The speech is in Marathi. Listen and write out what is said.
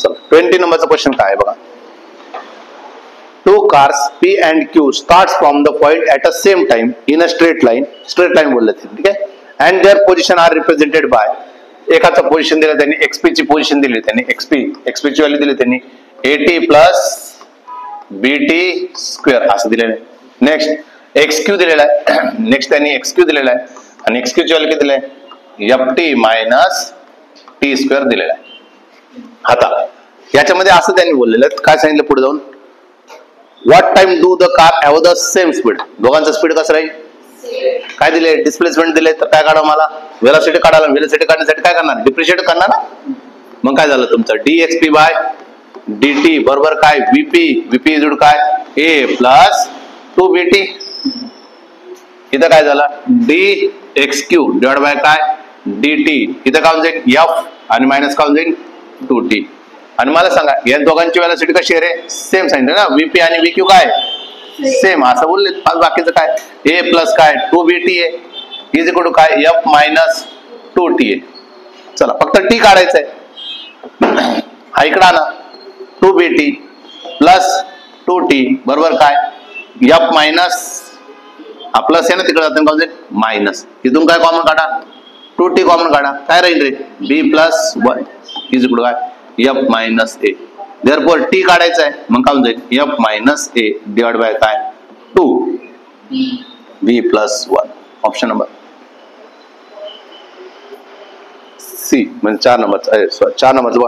चला 20 नंबरचा क्वेश्चन काय आहे बघा. Two cars P and Q starts from the point at a same time in a straight line बोलले ते, ठीक आहे. and their position are represented by, एकाचं पोझिशन दिलं त्यांनी, XP ची पोझिशन दिली त्यांनी, XP ची व्हॅल्यू दिली त्यांनी AT प्लस BT स्क्वेअर असं दिलेलं आहे. नेक्स्ट XQ दिलेला आहे, नेक्स्ट त्यांनी XQ दिलेला आहे आणि XQ ची व्हॅल्यू किती दिली आहे FT मायनस T स्क्वेअर दिलेला आहे. आता याच्यामध्ये असं त्यांनी बोललेलं आहे, काय सांगितलं पुढे जाऊन, what time do the car have the same speed, दोघांचा स्पीड कसं राहील, काय दिले डिस्प्लेसमेंट दिले, तर काय काढावं मला वेलोसिटी काढायला, वेलोसिटी काढण्यासाठी काय करणार डिप्रिशिएट करणार ना. मग काय झालं तुमचं DXP बाय DT बरोबर काय VP जोड काय A प्लस 2BT, इथं काय झालं DXQ डिवाइड बाय काय DT, इथं काय होऊन जाईल F आणि मायनस काय होऊन जाईल 2T. आणि मला सांगा या दोघांची वेलोसिटी कशी आहे रे, सेम सांगितलं ना, VP आणि VQ काय सेम असं बोलले. बाकीचं काय A प्लस काय 2BT आहे इज इक्वल टू काय F मायनस 2T आहे. चला फक्त T काढायचं आहे, हा इकडं ना 2BT प्लस 2T बरोबर काय F मायनस, हा प्लस आहे ना तिकडे जाते मायनस, इथून काय कॉमन काढा 2T कॉमन काढा, काय राहील रे B plus 1 is equal to काय F minus A. Therefore T काढायचा आहे, मग काय होऊन जाईल F minus A divide by काय 2 B plus 1. Option number C म्हणजे 4 नंबरचा 4 नंबरचा